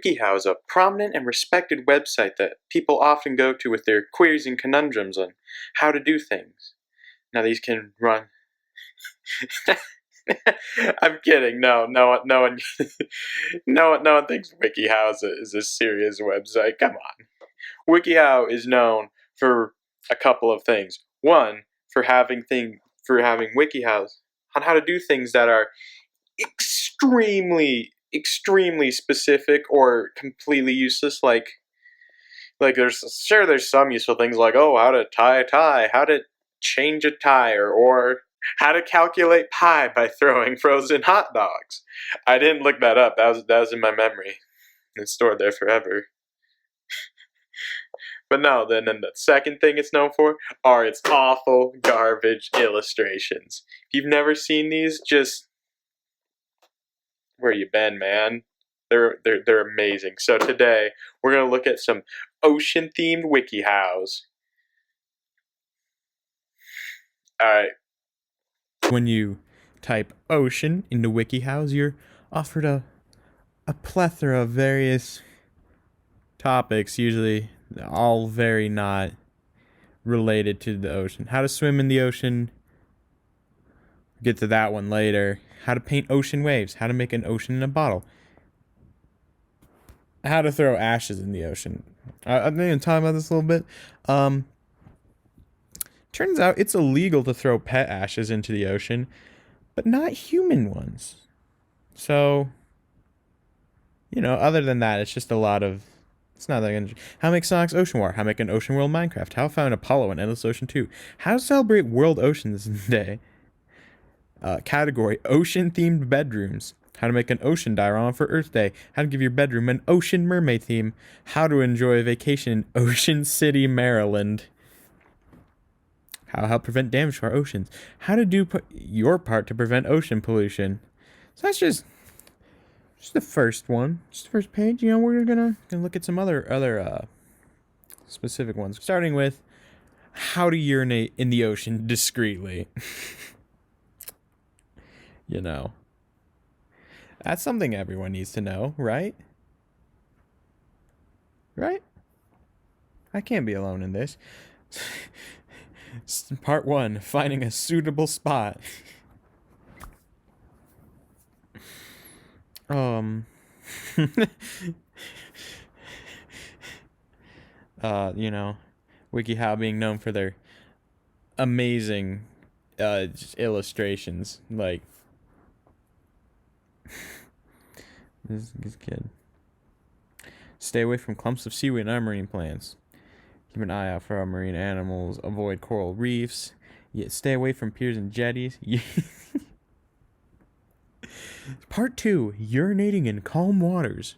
Wikihows, a prominent and respected website that people often go to with their queries and conundrums on how to do things. Now these can run. I'm kidding. No one, no one thinks Wikihows is a serious website. Come on. WikiHow is known for a couple of things. One, for having WikiHows on how to do things that are extremely specific or completely useless. Like there's some useful things like, oh, how to tie a tie, how to change a tire, or how to calculate pi by throwing frozen hot dogs. I didn't look that up. That was in my memory. It's stored there forever. But no, then the second thing it's known for are its awful garbage illustrations. If you've never seen these, just where you been, man? They're amazing. So today we're gonna look at some ocean themed WikiHows. Alright. When you type ocean into WikiHows, you're offered a plethora of various topics, usually all very not related to the ocean. How to swim in the ocean, get to that one later. How to paint ocean waves, how to make an ocean in a bottle, how to throw ashes in the ocean. I'm going to talk about this a little bit. Turns out it's illegal to throw pet ashes into the ocean, but not human ones. So, other than that, it's just a lot of... It's not that interesting. How to make Sonic's Ocean War. How to make an ocean world Minecraft. How to find Apollo in Endless Ocean 2. How to celebrate World Oceans Day. Category, ocean-themed bedrooms. How to make an ocean diorama for Earth Day. How to give your bedroom an Ocean Mermaid theme. How to enjoy a vacation in Ocean City, Maryland. How to help prevent damage to our oceans. How to do your part to prevent ocean pollution. So that's just the first one. Just the first page. We're gonna look at some other specific ones. Starting with how to urinate in the ocean discreetly. That's something everyone needs to know, right? Right? I can't be alone in this. Part 1, finding a suitable spot. WikiHow being known for their amazing illustrations, like this kid. Stay away from clumps of seaweed and other marine plants. Keep an eye out for our marine animals. Avoid coral reefs. Stay away from piers and jetties. Part 2, urinating in calm waters.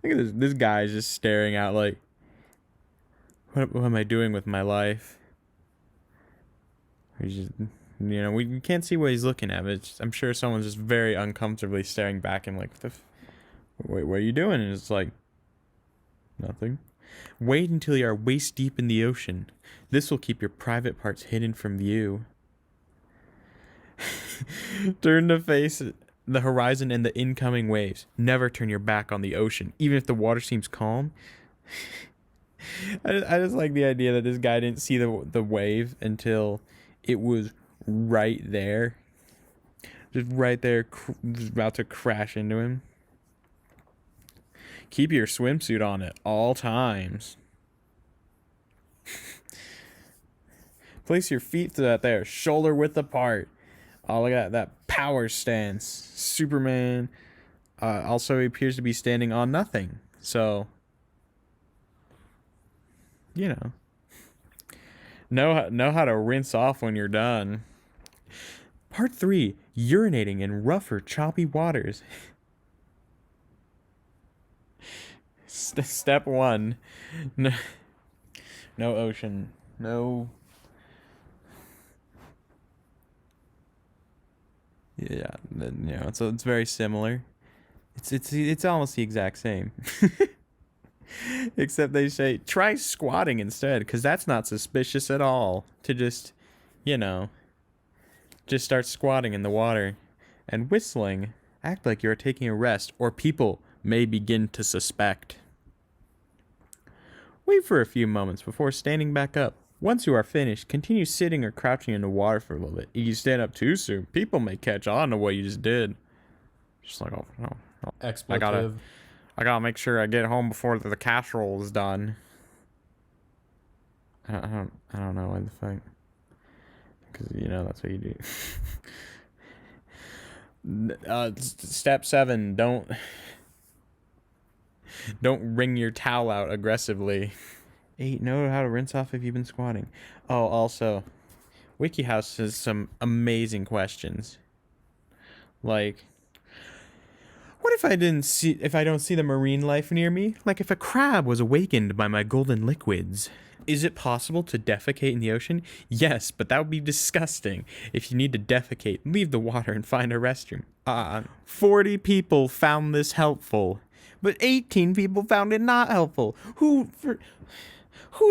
Look at this guy is just staring out like, what am I doing with my life? He's just, we can't see what he's looking at, but I'm sure someone's just very uncomfortably staring back at him like, wait, what are you doing? And it's like, nothing. Wait until you are waist deep in the ocean. This will keep your private parts hidden from view. Turn to face the horizon and the incoming waves. Never turn your back on the ocean, even if the water seems calm. I just like the idea that this guy didn't see the wave until it was right there. Just right there, just about to crash into him. Keep your swimsuit on at all times. Place your feet so that they are shoulder width apart. Oh, look at that power stance. Superman also appears to be standing on nothing. So, know how to rinse off when you're done. Part 3, urinating in rough or choppy waters. Step 1, no ocean, no. Yeah, so it's very similar. It's almost the exact same. Except they say try squatting instead, because that's not suspicious at all. To just, just start squatting in the water and whistling Act like you are taking a rest, or people may begin to suspect. Wait for a few moments before standing back up. Once you are finished, continue sitting or crouching in the water for a little bit. If you stand up too soon, people may catch on to what you just did. Just like, oh no, Expletive. I gotta make sure I get home before the casserole is done. I don't know what the fuck. Because you know that's what you do. Step 7: don't wring your towel out aggressively. 8: know how to rinse off if you've been squatting. Oh, also, Wikihows has some amazing questions. Like, what if I don't see the marine life near me? Like if a crab was awakened by my golden liquids. Is it possible to defecate in the ocean? Yes, but that would be disgusting. If you need to defecate, leave the water and find a restroom. 40 people found this helpful, but 18 people found it not helpful. Who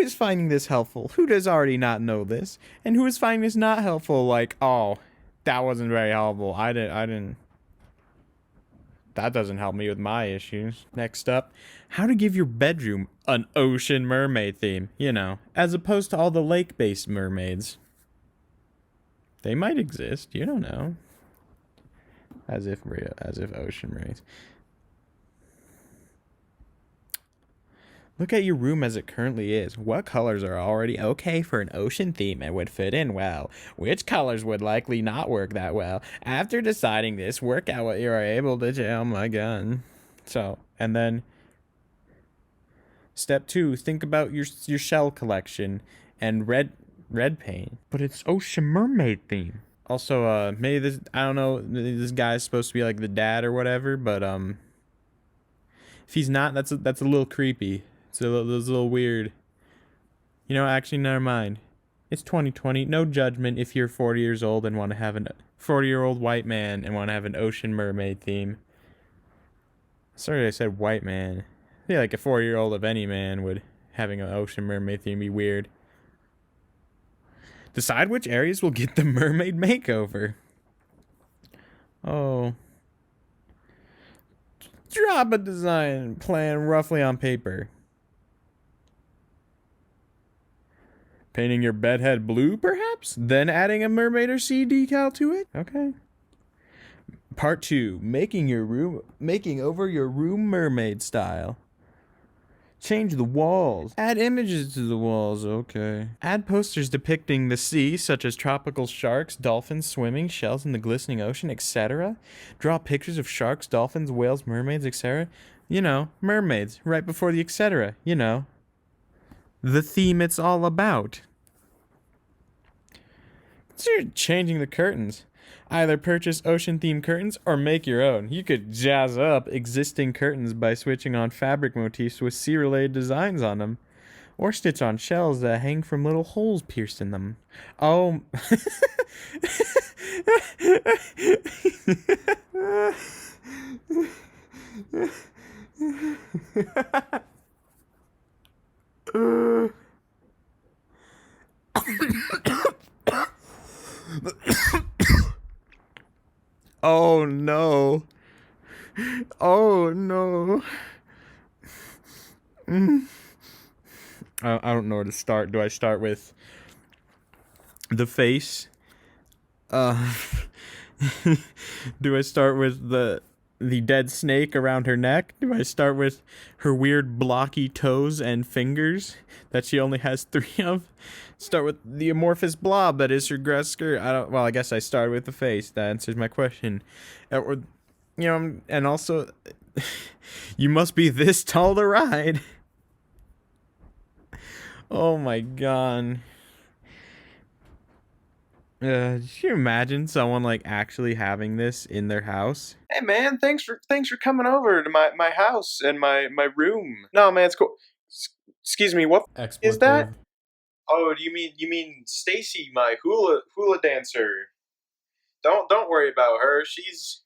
is finding this helpful? Who does already not know this? And who is finding this not helpful? Like, oh, that wasn't very helpful. I didn't. That doesn't help me with my issues. Next up, how to give your bedroom an Ocean Mermaid theme, you know, as opposed to all the lake-based mermaids. They might exist, you don't know. As if Ocean Mermaids. Look at your room as it currently is. What colors are already okay for an ocean theme and would fit in well? Which colors would likely not work that well? After deciding this, work out what you are able to do. Oh my god. So, and then step 2, think about your shell collection and red paint. But it's Ocean Mermaid theme. Also, maybe this, I don't know, this guy's supposed to be like the dad or whatever, but if he's not, that's a little creepy. It's a little weird. You know, actually, never mind. It's 2020. No judgment if you're 40 years old and want to have a 40-year-old white man and want to have an Ocean Mermaid theme. Sorry I said white man. I feel like a 40-year-old of any man would having an Ocean Mermaid theme be weird. Decide which areas will get the mermaid makeover. Oh. Drop a design plan roughly on paper. Painting your bedhead blue, perhaps? Then adding a mermaid or sea decal to it? Okay. Part 2, making over your room mermaid style. Change the walls. Add images to the walls, okay. Add posters depicting the sea, such as tropical sharks, dolphins swimming, shells in the glistening ocean, etc. Draw pictures of sharks, dolphins, whales, mermaids, etc. You know, mermaids, right before the etc. You know, the theme it's all about. Consider changing the curtains. Either purchase ocean-themed curtains or make your own. You could jazz up existing curtains by switching on fabric motifs with sea-related designs on them. Or stitch on shells that hang from little holes pierced in them. Oh. Oh no. Oh no. I don't know where to start. Do I start with the face? Do I start with the dead snake around her neck? Do I start with her weird blocky toes and fingers that she only has 3 of? Start with the amorphous blob that is her grass skirt. I guess I started with the face. That answers my question. Or, you know, and also, you must be this tall to ride. Oh my god. Can you imagine someone like actually having this in their house? Hey man, thanks for coming over to my house and my room. No man, it's cool. Excuse me, what is that? Expletive. Oh, do you mean Stacy, my hula dancer? Don't worry about her. She's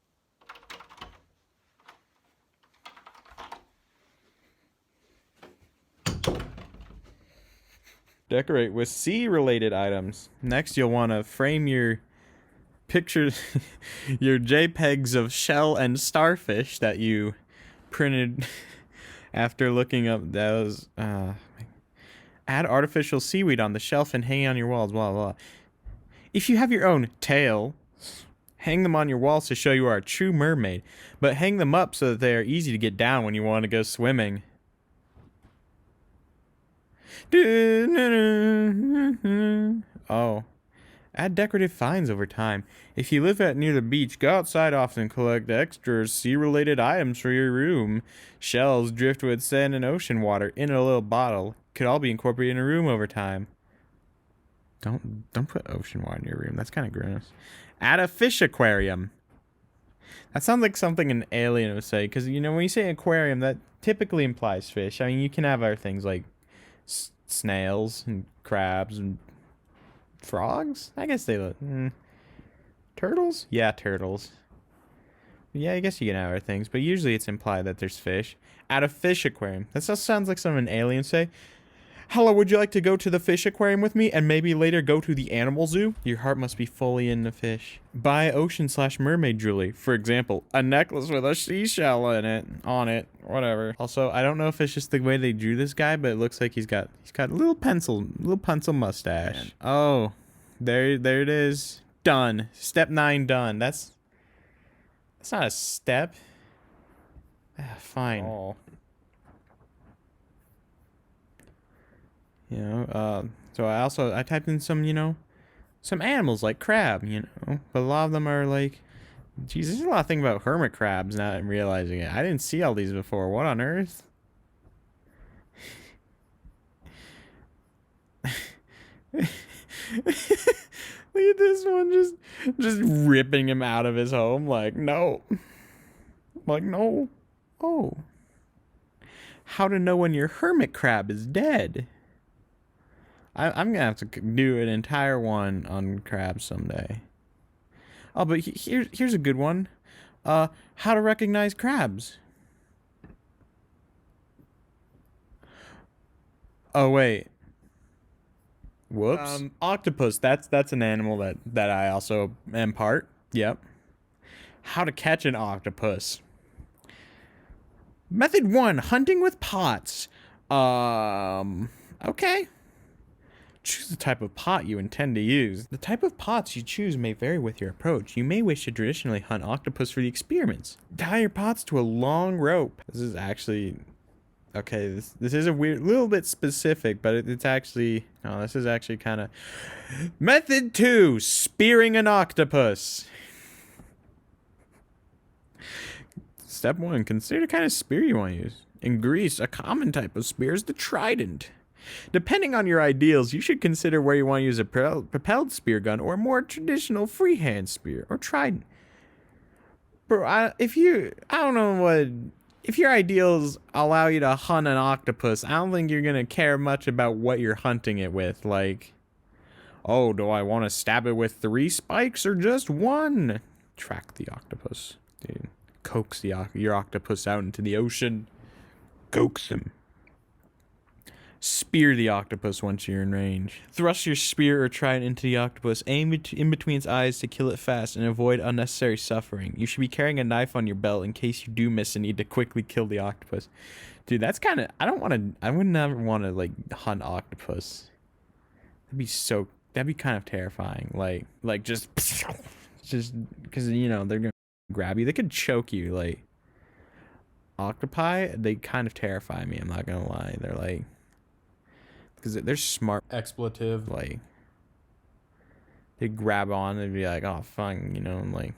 Decorate with sea-related items. Next, you'll want to frame your pictures, your JPEGs of shell and starfish that you printed after looking up those. Add artificial seaweed on the shelf and hang on your walls. Blah blah. If you have your own tail, hang them on your walls to show you are a true mermaid, but hang them up so that they are easy to get down when you want to go swimming. Oh. Add decorative finds over time. If you live near the beach, go outside often and collect extra sea-related items for your room. Shells, driftwood, sand, and ocean water in a little bottle could all be incorporated in a room over time. Don't put ocean water in your room. That's kind of gross. Add a fish aquarium. That sounds like something an alien would say, because you know when you say aquarium, that typically implies fish. I mean, you can have other things like snails and crabs and frogs? I guess they look. Turtles? Yeah, turtles. Yeah, I guess you can have other things, but usually it's implied that there's fish. At a fish aquarium. That just sounds like something an alien say. Hello, would you like to go to the fish aquarium with me and maybe later go to the animal zoo? Your heart must be fully in the fish. Buy ocean/mermaid jewelry. For example, a necklace with a seashell in it, on it, whatever. Also, I don't know if it's just the way they drew this guy, but it looks like he's got a little pencil mustache. Man. Oh, there it is. Done. Step 9 done. That's not a step. Fine. Oh. You know, so I typed in some, some animals like crab, but a lot of them are like, geez, there's a lot of things about hermit crabs now that I'm realizing it. I didn't see all these before. What on earth? Look at this one, just ripping him out of his home. Like, no. Like, no. Oh. How to know when your hermit crab is dead. I'm gonna have to do an entire one on crabs someday. Oh, but here's a good one. How to recognize crabs. Oh wait. Whoops. Octopus. That's an animal that I also am part. Yep. How to catch an octopus. Method 1: hunting with pots. Okay. Choose the type of pot you intend to use. The type of pots you choose may vary with your approach. You may wish to traditionally hunt octopus for the experiments. Tie your pots to a long rope. This is actually... Okay, this is a little bit specific, but it's actually... No, this is actually kind of... Method 2: spearing an octopus. Step 1: consider the kind of spear you want to use. In Greece, a common type of spear is the trident. Depending on your ideals, you should consider where you want to use a propelled spear gun or a more traditional freehand spear or trident. Bro, if your ideals allow you to hunt an octopus, I don't think you're gonna care much about what you're hunting it with. Like, oh, do I want to stab it with 3 spikes or just 1? Track the octopus, dude. Coax your octopus out into the ocean. Coax him. Spear the octopus once you're in range. Thrust your spear or trident into the octopus. Aim in between its eyes to kill it fast and avoid unnecessary suffering. You should be carrying a knife on your belt in case you do miss and need to quickly kill the octopus. Dude, that's kind of... I would never want to, like, hunt octopus. That'd be kind of terrifying. Like just because, they're going to grab you. They could choke you, like... Octopi, they kind of terrify me, I'm not going to lie. They're like... Because they're smart. Expletive. Like, they grab on and be like, oh, fun, like.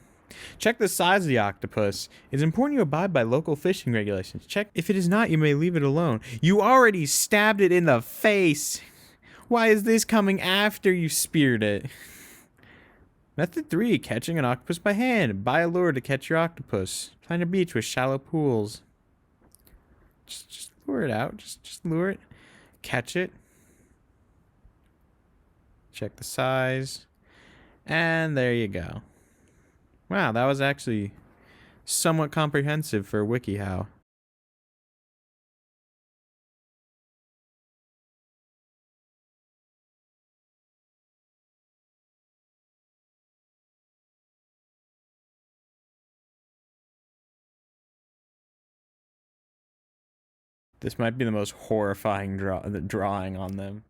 Check the size of the octopus. It's important you abide by local fishing regulations. Check. If it is not, you may leave it alone. You already stabbed it in the face. Why is this coming after you speared it? Method 3: catching an octopus by hand. Buy a lure to catch your octopus. Find a beach with shallow pools. Just lure it out. Just lure it. Catch it. Check the size. And there you go. Wow, that was actually somewhat comprehensive for Wikihow. This might be the most horrifying drawing on them.